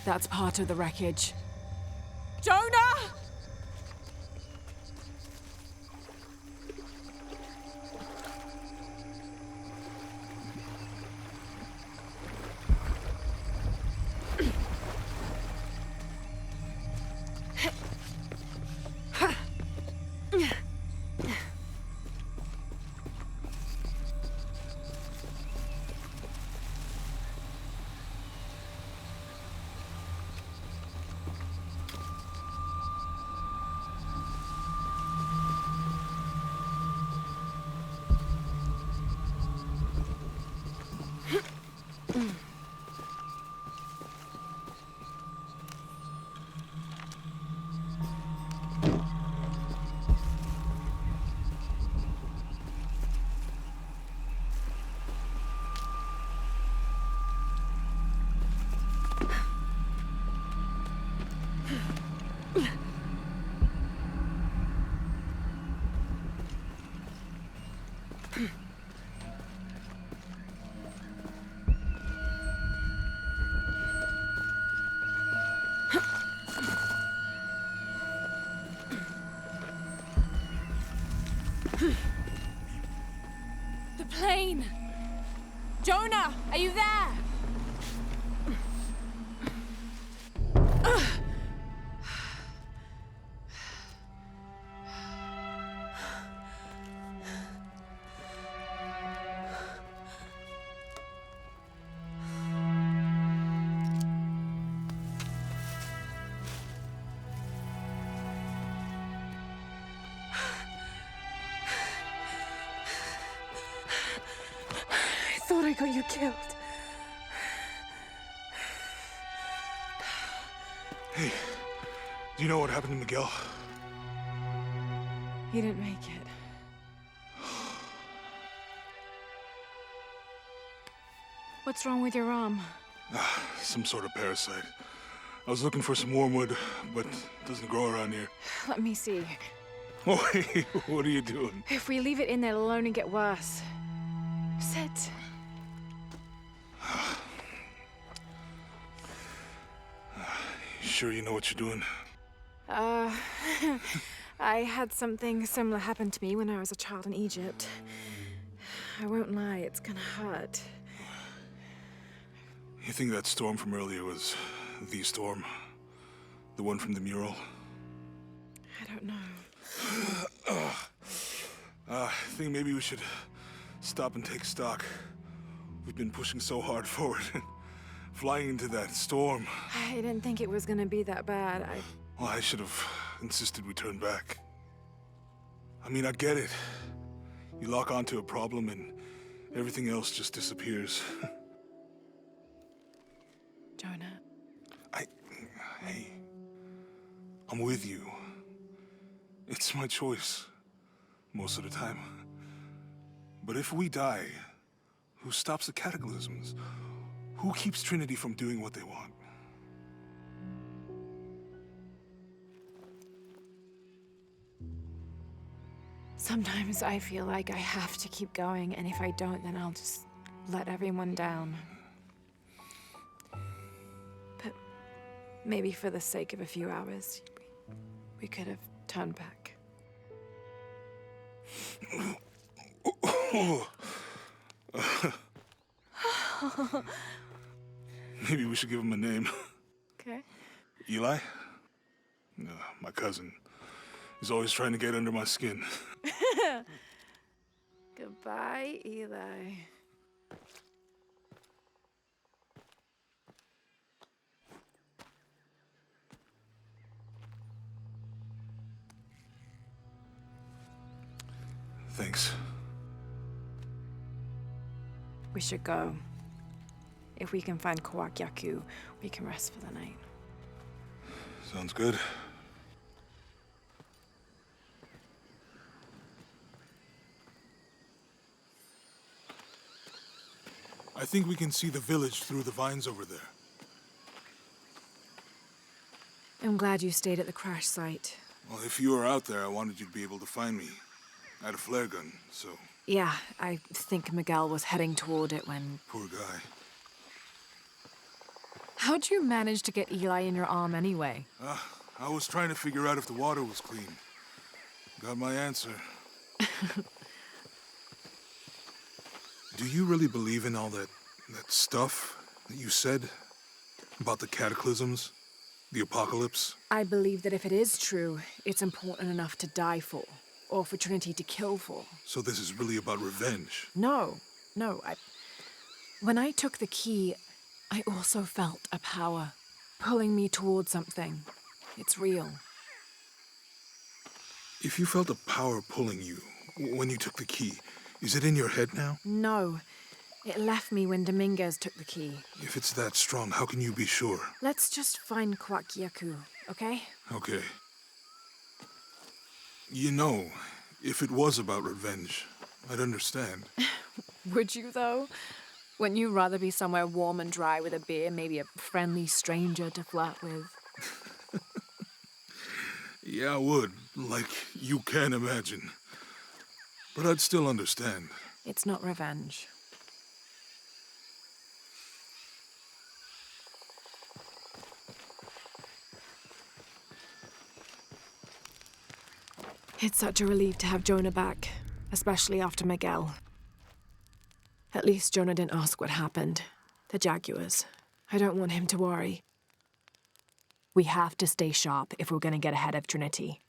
That's part of the wreckage. Jonah! The plane! Jonah, are you there? I thought I got you killed. Hey, do you know what happened to Miguel? He didn't make it. What's wrong with your arm? Some sort of parasite. I was looking for some wormwood, but it doesn't grow around here. Let me see. Oh, hey, what are you doing? If we leave it in there, it'll only get worse. Sit. You sure you know what you're doing? I had something similar happen to me when I was a child in Egypt. I won't lie, it's gonna hurt. You think that storm from earlier was the storm? The one from the mural? I don't know. I think maybe we should stop and take stock. We've been pushing so hard forward, flying into that storm. I didn't think it was gonna be that bad. Well, I should have insisted we turn back. I mean, I get it. You lock onto a problem and everything else just disappears. Jonah. Hey, I'm with you. It's my choice, most of the time. But if we die, who stops the cataclysms? Who keeps Trinity from doing what they want? Sometimes I feel like I have to keep going, and if I don't, then I'll just let everyone down. But maybe for the sake of a few hours, we could have turned back. Maybe we should give him a name. Okay. Eli? No, my cousin. He's always trying to get under my skin. Goodbye, Eli. Thanks. We should go. If we can find Kawak Yaku, we can rest for the night. Sounds good. I think we can see the village through the vines over there. I'm glad you stayed at the crash site. Well, if you were out there, I wanted you to be able to find me. I had a flare gun, so... Yeah, I think Miguel was heading toward it when... Poor guy. How'd you manage to get Eli in your arm anyway? I was trying to figure out if the water was clean. Got my answer. Do you really believe in all that stuff that you said? About the cataclysms? The apocalypse? I believe that if it is true, it's important enough to die for. Or for Trinity to kill for. So this is really about revenge? No. When I took the key, I also felt a power pulling me toward something. It's real. If you felt a power pulling you when you took the key, is it in your head now? No. It left me when Dominguez took the key. If it's that strong, how can you be sure? Let's just find Kwakyaku, okay? Okay. You know, if it was about revenge, I'd understand. Would you, though? Wouldn't you rather be somewhere warm and dry with a beer, maybe a friendly stranger to flirt with? Yeah, I would. Like, you can imagine. But I'd still understand. It's not revenge. It's such a relief to have Jonah back, especially after Miguel. At least Jonah didn't ask what happened. The Jaguars. I don't want him to worry. We have to stay sharp if we're gonna get ahead of Trinity.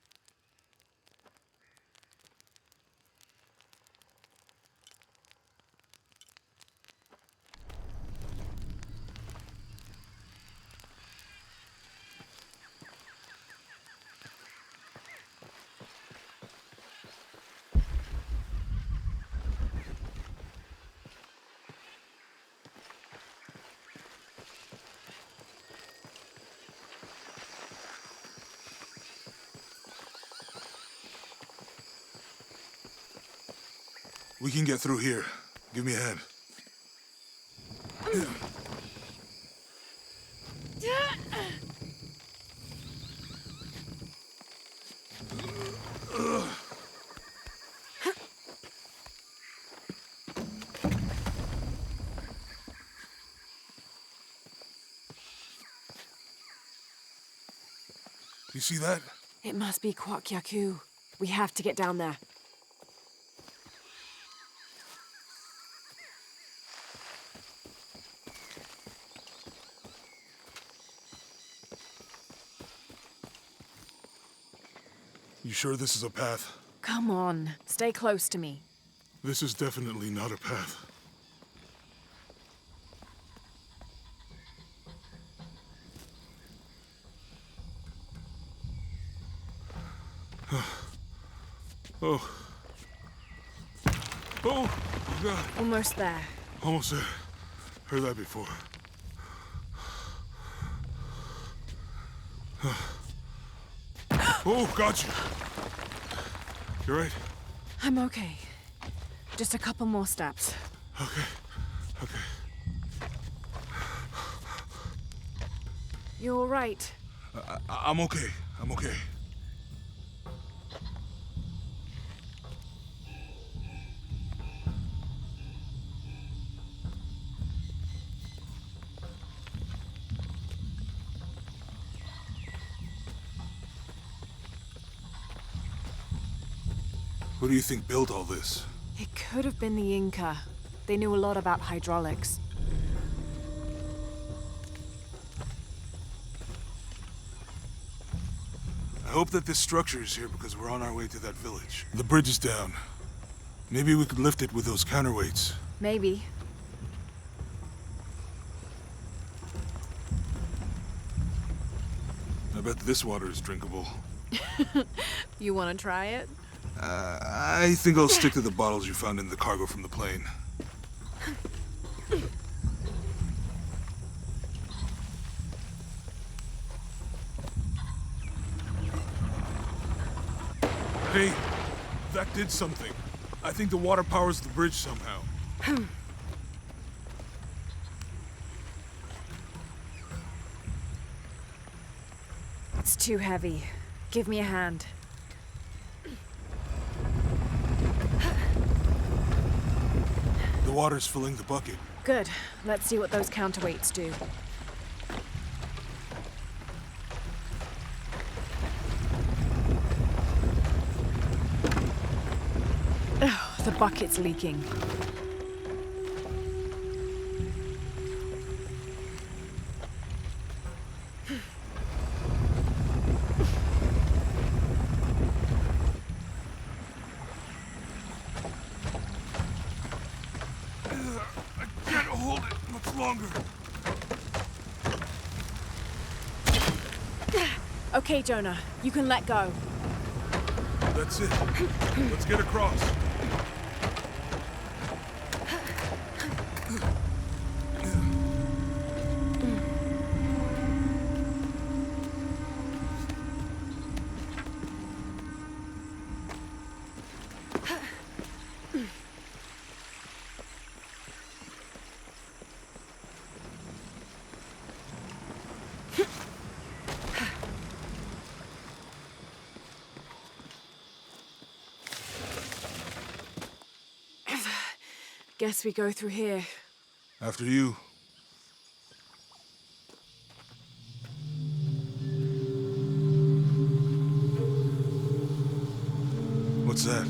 We can get through here. Give me a hand. You see that? It must be Kwakyaku. We have to get down there. You sure this is a path? Come on, stay close to me. This is definitely not a path. Oh. Oh, God. Almost there. Almost there. Heard that before. Oh, got you. You right? I'm okay. Just a couple more steps. Okay. Okay. You all right? I'm okay. I'm okay. Who do you think built all this? It could have been the Inca. They knew a lot about hydraulics. I hope that this structure is here because we're on our way to that village. The bridge is down. Maybe we could lift it with those counterweights. Maybe. I bet this water is drinkable. You want to try it? I think I'll stick to the bottles you found in the cargo from the plane. Hey, that did something. I think the water powers the bridge somehow. It's too heavy. Give me a hand. The water's filling the bucket. Good. Let's see what those counterweights do. bucket's leaking. I can't hold it much longer. Okay, Jonah, you can let go. That's it. Let's get across. Guess we go through here. After you. What's that?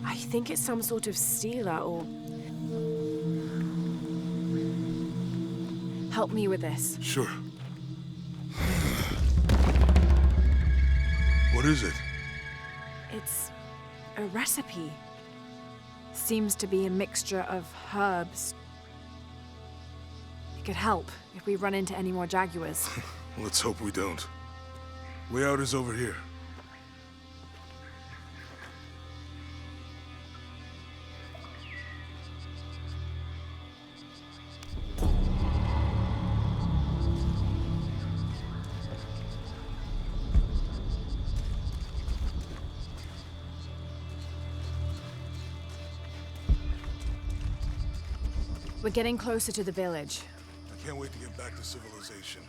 I think it's some sort of sealer or... Help me with this. Sure. What is it? It's a recipe. Seems to be a mixture of herbs. It could help if we run into any more jaguars. Let's hope we don't. Way out is over here. We're getting closer to the village. I can't wait to get back to civilization.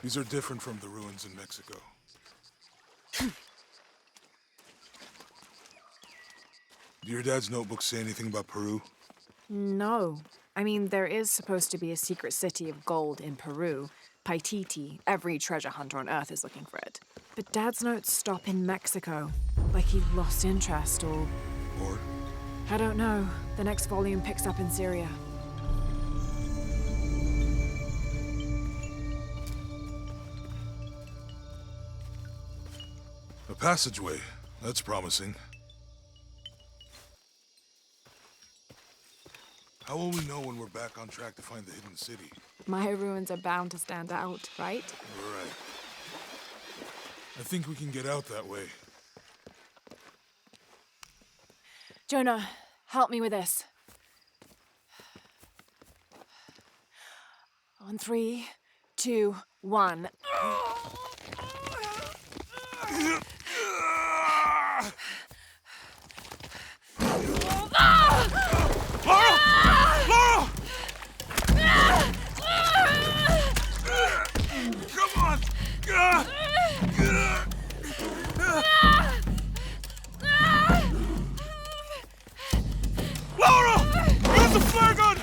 These are different from the ruins in Mexico. Do your dad's notebooks say anything about Peru? No. I mean, there is supposed to be a secret city of gold in Peru. Paititi. Every treasure hunter on Earth is looking for it. But Dad's notes stop in Mexico. Like he lost interest or... Or? I don't know. The next volume picks up in Syria. A passageway. That's promising. How will we know when we're back on track to find the hidden city? My ruins are bound to stand out, right? Right. I think we can get out that way. Jonah, help me with this. On 3, 2, 1. Come on! Laura! Use the flare gun!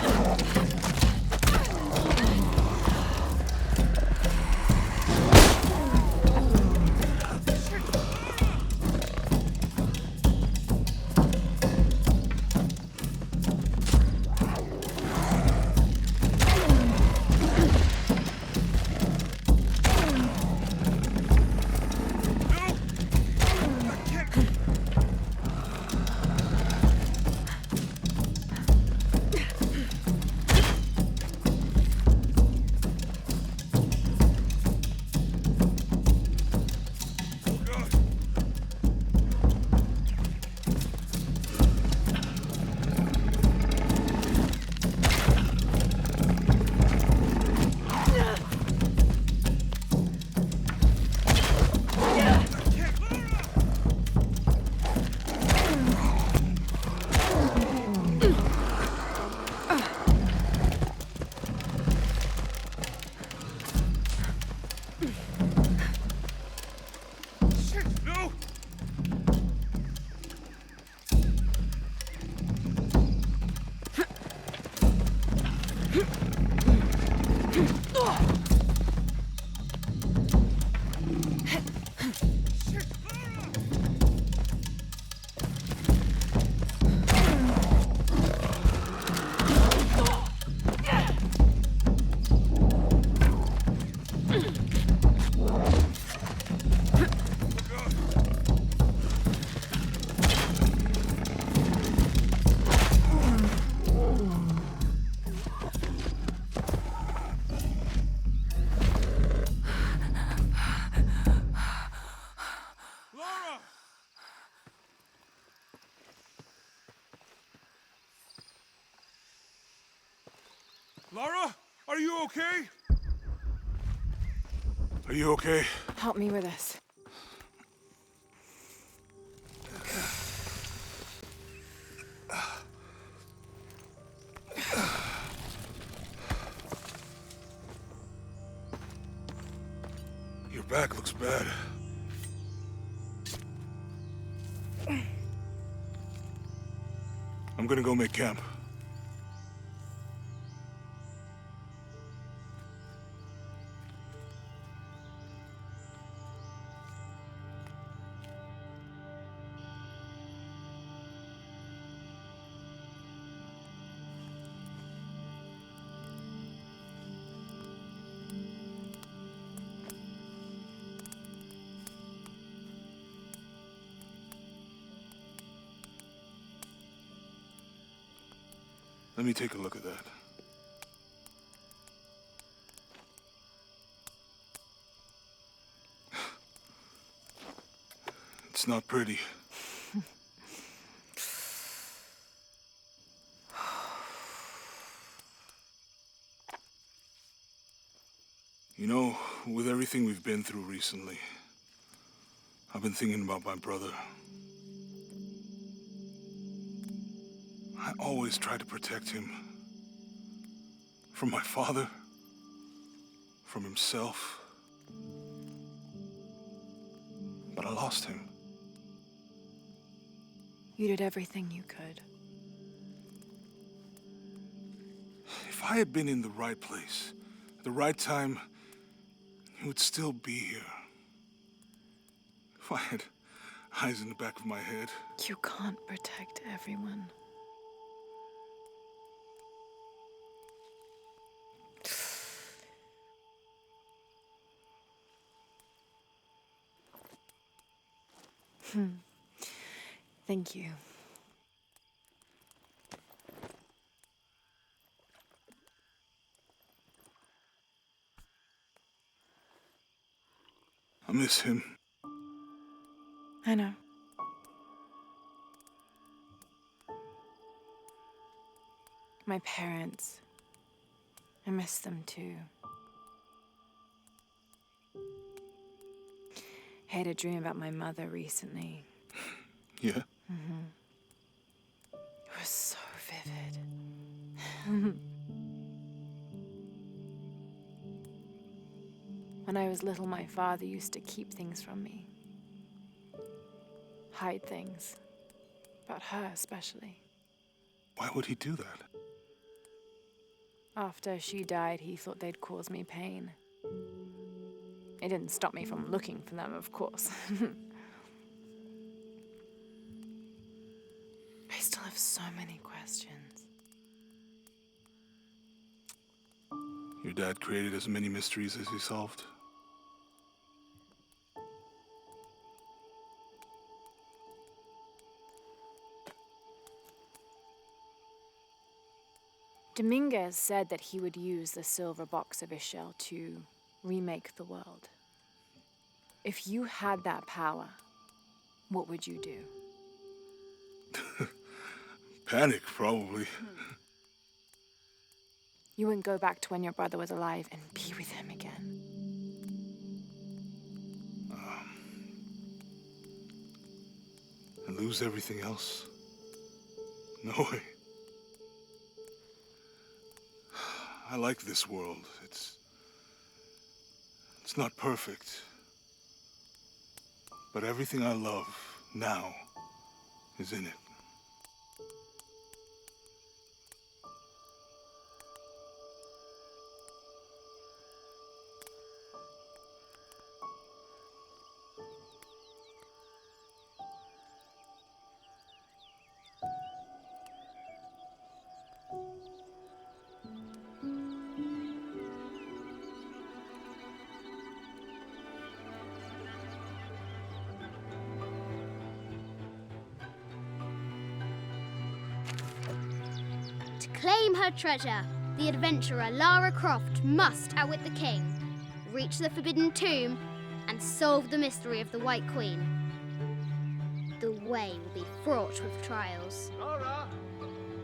Lara! Lara? Are you okay? Are you okay? Help me with this. Your back looks bad. I'm gonna go make camp. Let me take a look at that. It's not pretty. You know, with everything we've been through recently, I've been thinking about my brother. I always tried to protect him. From my father. From himself. But I lost him. You did everything you could. If I had been in the right place, at the right time, he would still be here. If I had eyes in the back of my head. You can't protect everyone. Thank you. I miss him. I know. My parents. I miss them too. I had a dream about my mother recently. Yeah? It was so vivid. When I was little, my father used to keep things from me. Hide things. About her, especially. Why would he do that? After she died, he thought they'd cause me pain. It didn't stop me from looking for them, of course. I still have so many questions. Your dad created as many mysteries as he solved. Dominguez said that he would use the silver box of Ishel to remake the world. If you had that power, what would you do? Panic, probably. You wouldn't go back to when your brother was alive and be with him again. And lose everything else? No way. I like this world. It's not perfect. But everything I love now is in it. claim her treasure, the adventurer Lara Croft must outwit the king, reach the Forbidden Tomb, and solve the mystery of the White Queen. The way will be fraught with trials. Lara,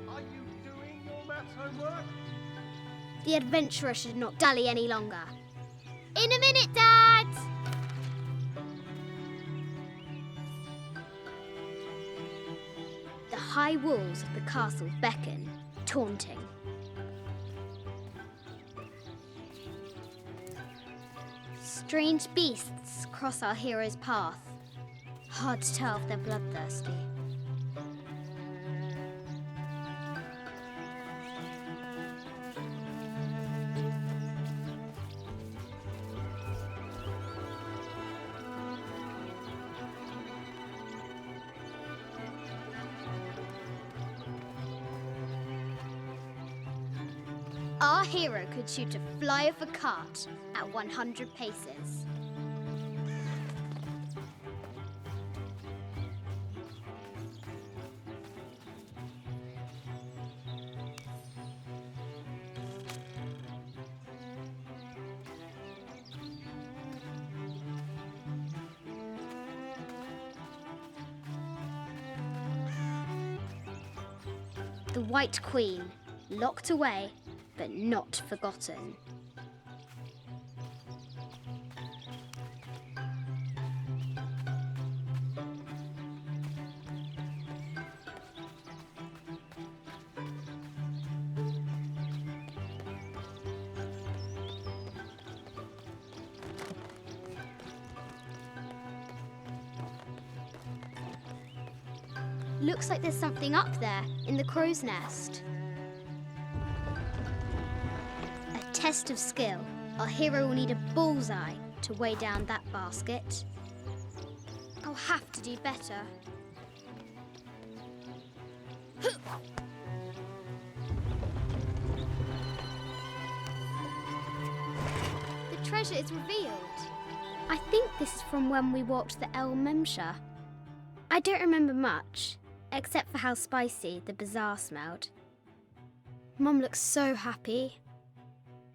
are you doing your maths homework? The adventurer should not dally any longer. In a minute, Dad! The high walls of the castle beckon, taunting. Strange beasts cross our hero's path. Hard to tell if they're bloodthirsty. Our hero could shoot a fly of a cart at 100 paces. The White Queen, locked away, but not forgotten. Looks like there's something up there in the crow's nest. A test of skill. Our hero will need a bullseye to weigh down that basket. I'll have to do better. The treasure is revealed. I think this is from when we walked the El Memsha. I don't remember much, except for how spicy the bazaar smelled. Mum looks so happy.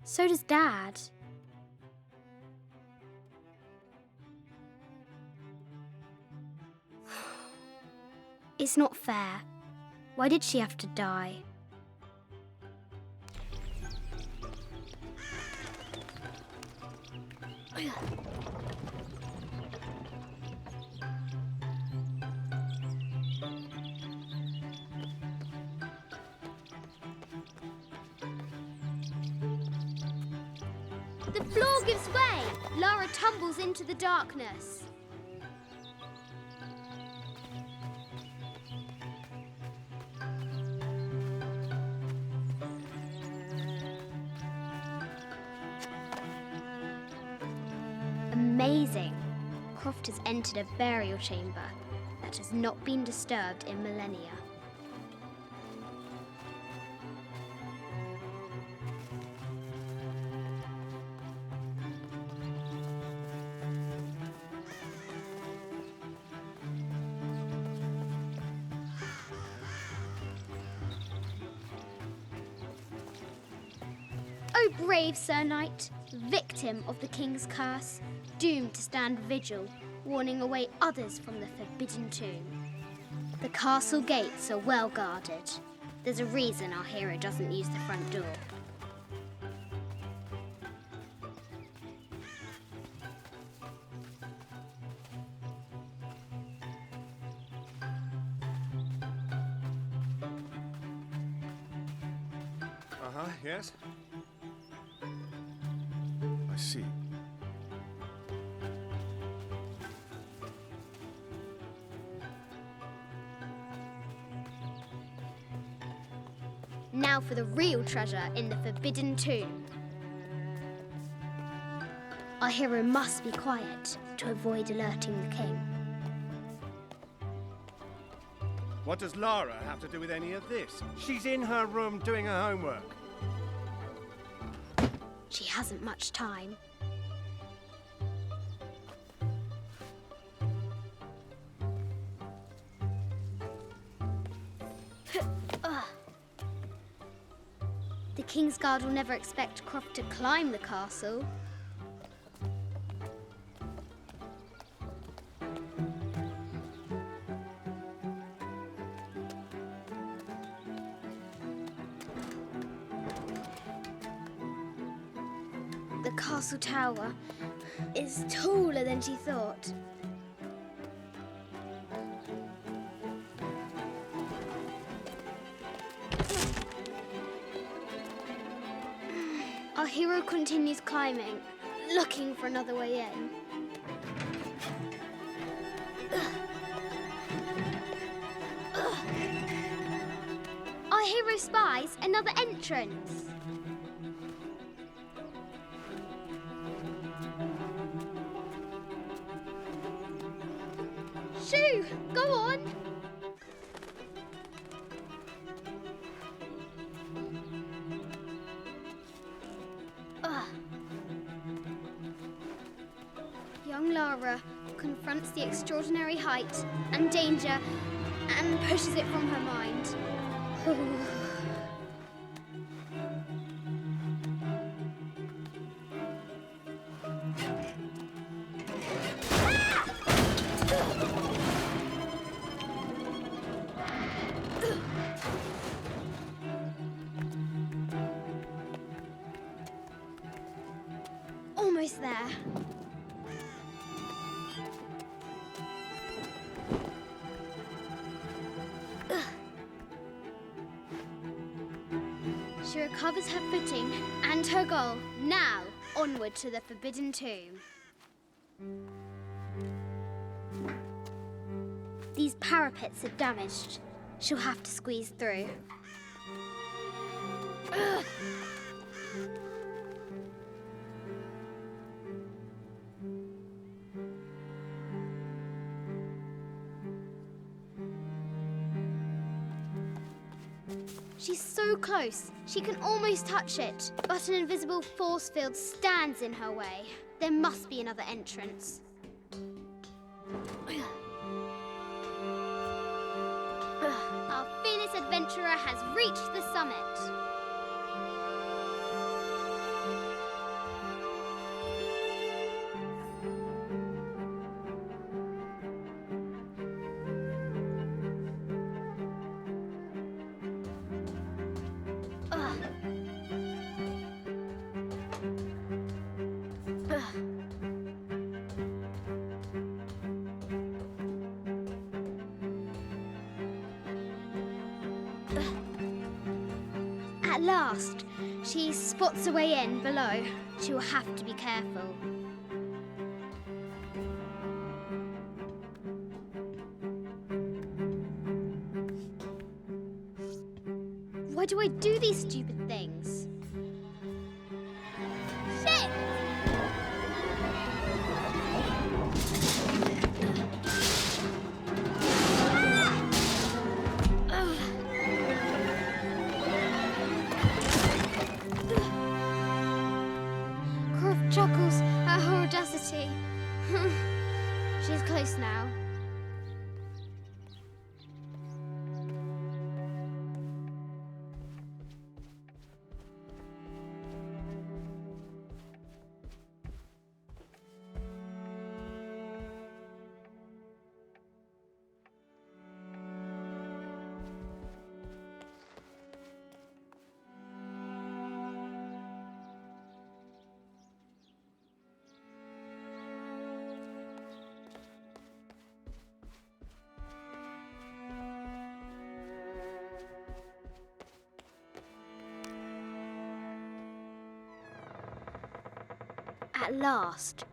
So does Dad. It's not fair. Why did she have to die? The floor gives way. Lara tumbles into the darkness. Amazing. Croft has entered a burial chamber that has not been disturbed in millennia. O brave Sir Knight, victim of the King's curse, doomed to stand vigil, warning away others from the Forbidden Tomb. The castle gates are well guarded. There's a reason our hero doesn't use the front door. Yes? I see. Now for the real treasure in the Forbidden Tomb. Our hero must be quiet to avoid alerting the king. What does Lara have to do with any of this? She's in her room doing her homework. She hasn't much time. Kingsguard will never expect Croft to climb the castle. The castle tower is taller than she thought. Our hero continues climbing, looking for another way in. Our hero spies another entrance. Shoo! Go on! Young Lara confronts the extraordinary height and danger and pushes it from her mind. Almost there. She recovers her footing and her goal. Now, onward to the Forbidden Tomb. These parapets are damaged. She'll have to squeeze through. She's so close, she can almost touch it, but an invisible force field stands in her way. There must be another entrance. Our fearless adventurer has reached the summit. At last, she spots a way in below. She will have to be careful. Why do I do these stupid things? Shit! Croft chuckles at her audacity. She's close now. At last,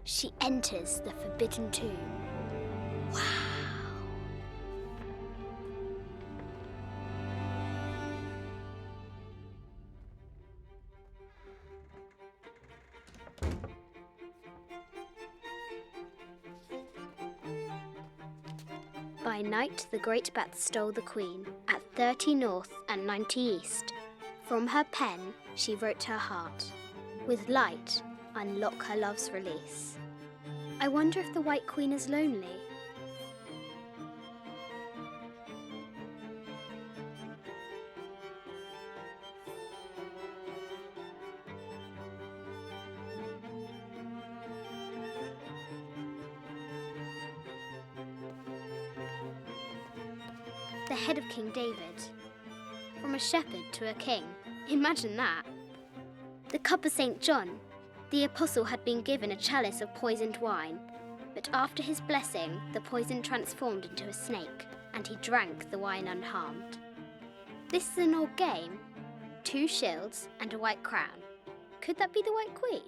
she enters the Forbidden Tomb. Wow! By night, the great bat stole the queen at 30 north and 90 east. From her pen, she wrote her heart. With light, unlock her love's release. I wonder if the White Queen is lonely. the head of King David. From a shepherd to a king. Imagine that. The cup of St. John. The apostle had been given a chalice of poisoned wine, but after his blessing, the poison transformed into a snake, and he drank the wine unharmed. This is an old game. 2 shields and a white crown. Could that be the White Queen?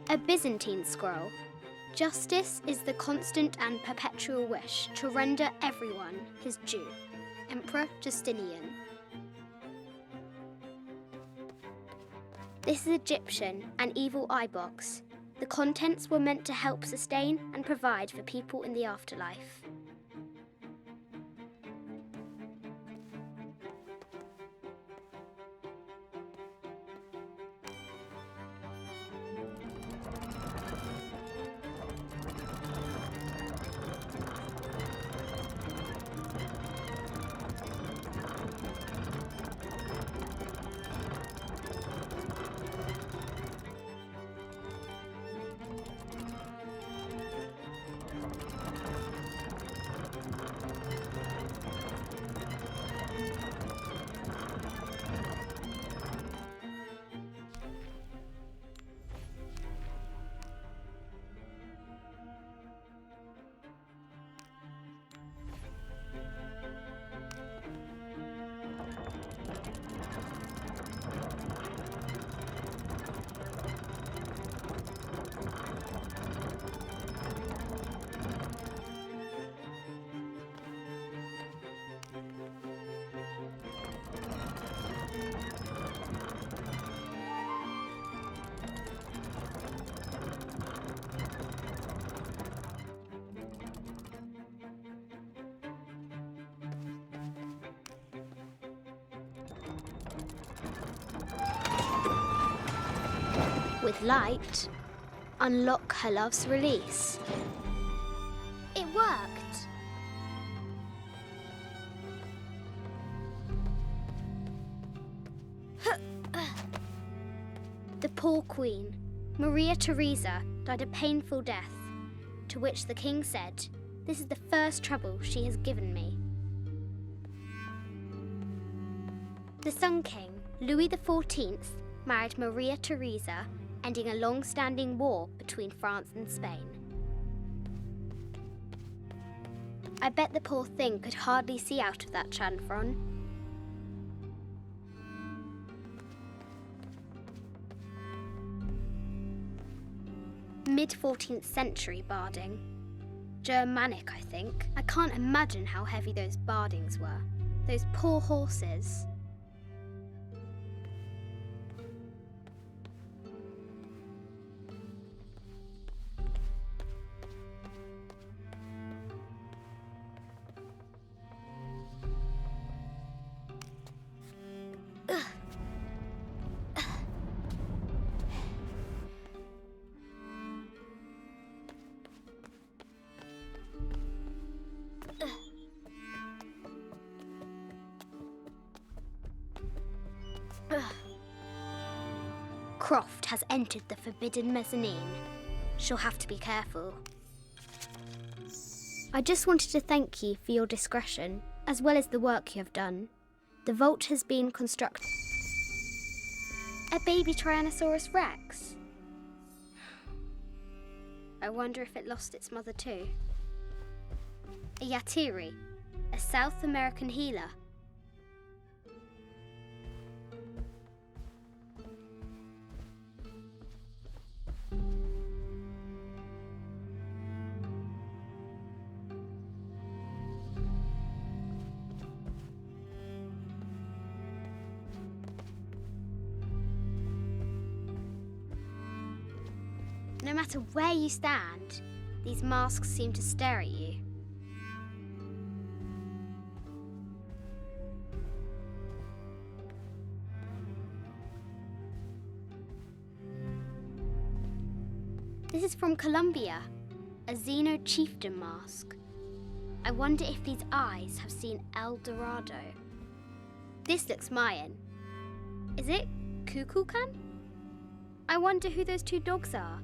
A Byzantine scroll. Justice is the constant and perpetual wish to render everyone his due. Emperor Justinian. This is Egyptian, an evil eye box. The contents were meant to help sustain and provide for people in the afterlife. With light, unlock her love's release. It worked! The poor queen, Maria Theresa, died a painful death, to which the king said, "This is the first trouble she has given me." The Sun King, Louis XIV, married Maria Theresa, ending a long-standing war between France and Spain. I bet the poor thing could hardly see out of that chanfron. Mid-14th century barding. Germanic, I think. I can't imagine how heavy those bardings were. Those poor horses. Croft has entered the forbidden mezzanine. She'll have to be careful. I just wanted to thank you for your discretion, as well as the work you have done. The vault has been constructed. A baby Tyrannosaurus Rex. I wonder if it lost its mother too. A Yatiri, a South American healer. No matter where you stand, these masks seem to stare at you. This is from Colombia, a Xeno chieftain mask. I wonder if these eyes have seen El Dorado. This looks Mayan. Is it Kukulkan? I wonder who those 2 dogs are.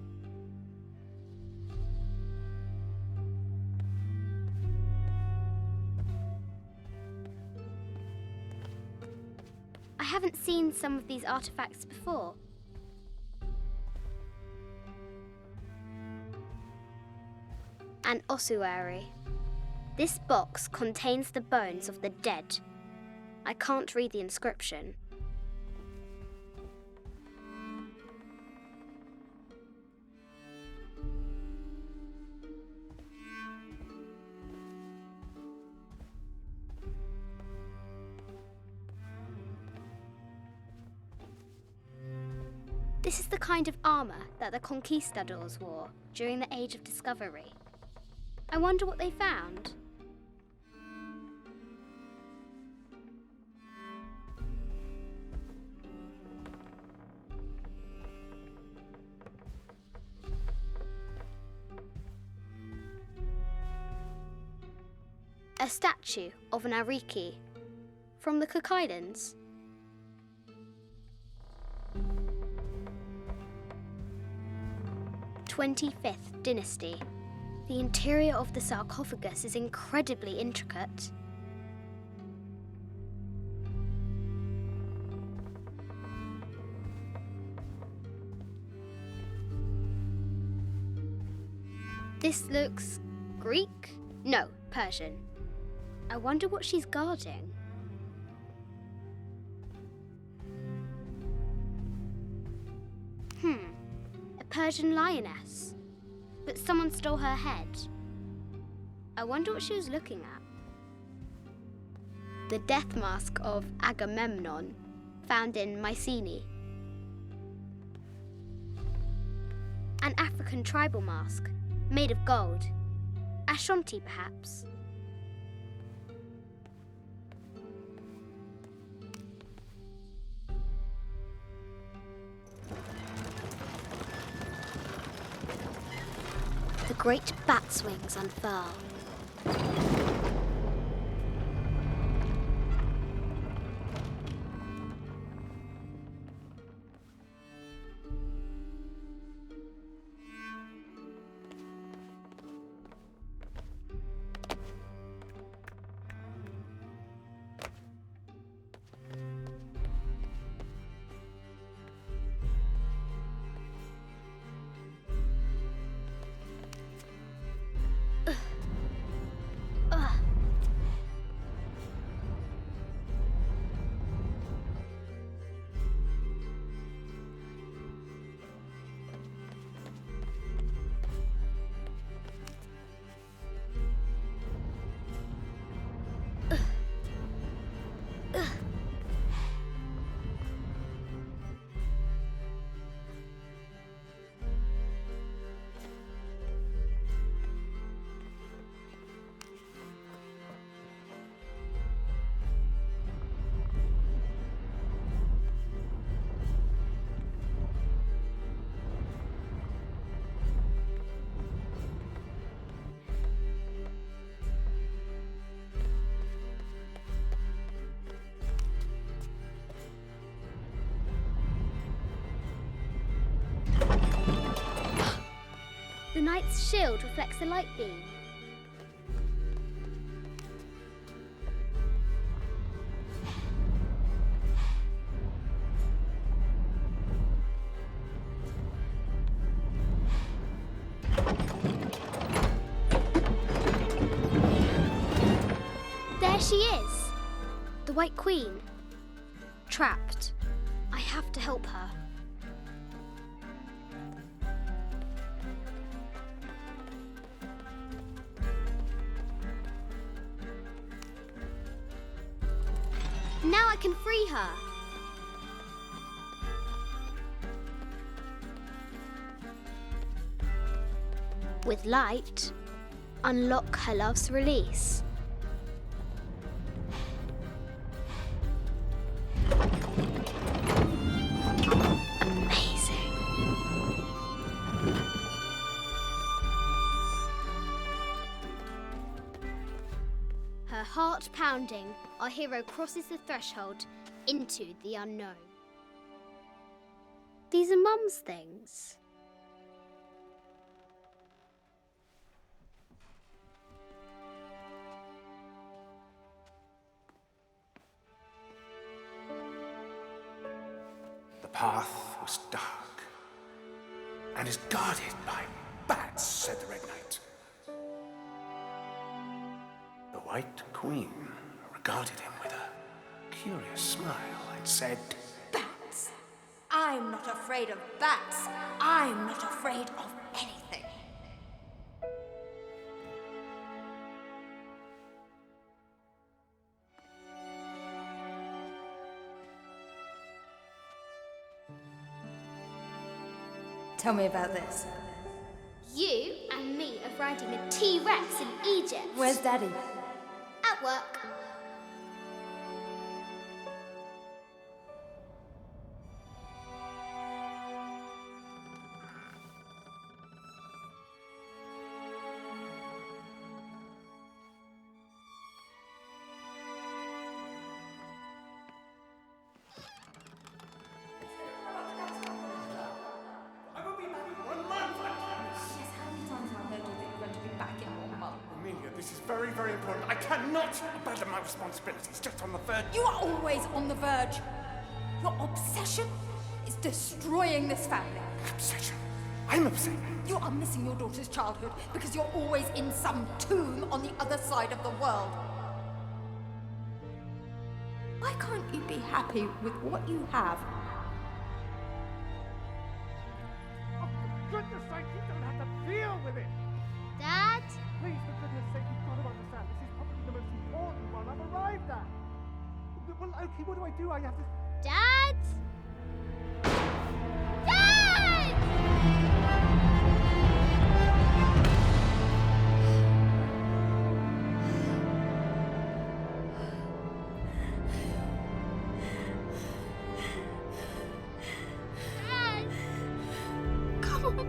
haven't seen some of these artifacts before. An ossuary. This box contains the bones of the dead. I can't read the inscription. This is the kind of armour that the conquistadors wore during the Age of Discovery. I wonder what they found. A statue of an Ariki from the Cook Islands. XXVth Dynasty. The interior of the sarcophagus is incredibly intricate. This looks Greek? No, Persian. I wonder what she's guarding. A Persian lioness. But someone stole her head. I wonder what she was looking at. The death mask of Agamemnon, found in Mycenae. An African tribal mask, made of gold. Ashanti, perhaps. The great bat's wings unfurl. The knight's shield reflects the light beam. There she is! The White Queen. Trapped. I have to help her. Now I can free her. With light, unlock her love's release. Amazing. Her heart pounding, our hero crosses the threshold into the unknown. These are Mum's things. path was dark and is guarded by bats, said the Red Knight. The White Queen regarded him with a curious smile and said, Bats! I'm not afraid of bats. I'm not afraid of anything. Tell me about this. You and me are riding a T-Rex in Egypt. Where's Daddy? At work. Amelia, this is very, very important. I cannot abandon my responsibilities just on the verge. You are always on the verge. Your obsession is destroying this family. Obsession. I'm upset. You are missing your daughter's childhood because you're always in some tomb on the other side of the world. Why can't you be happy with what you have? Oh, for goodness sake, you don't have to deal with it. Dad? Please, for goodness sake, you've got to understand. This is probably the most important one I've arrived at. Well, okay, what do? I have to... Dad? Dad! Dad! Come on.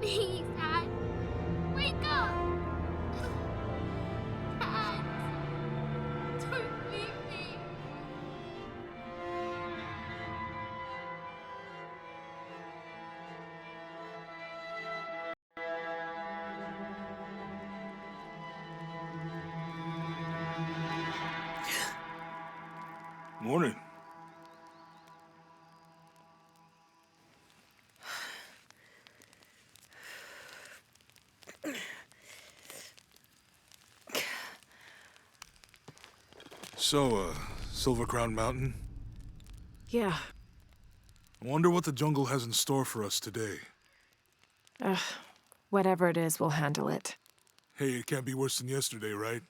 Please, Dad. Wake up. Dad. Don't leave me. Morning. So, Silver Crown Mountain? Yeah. I wonder what the jungle has in store for us today. Whatever it is, we'll handle it. Hey, it can't be worse than yesterday, right?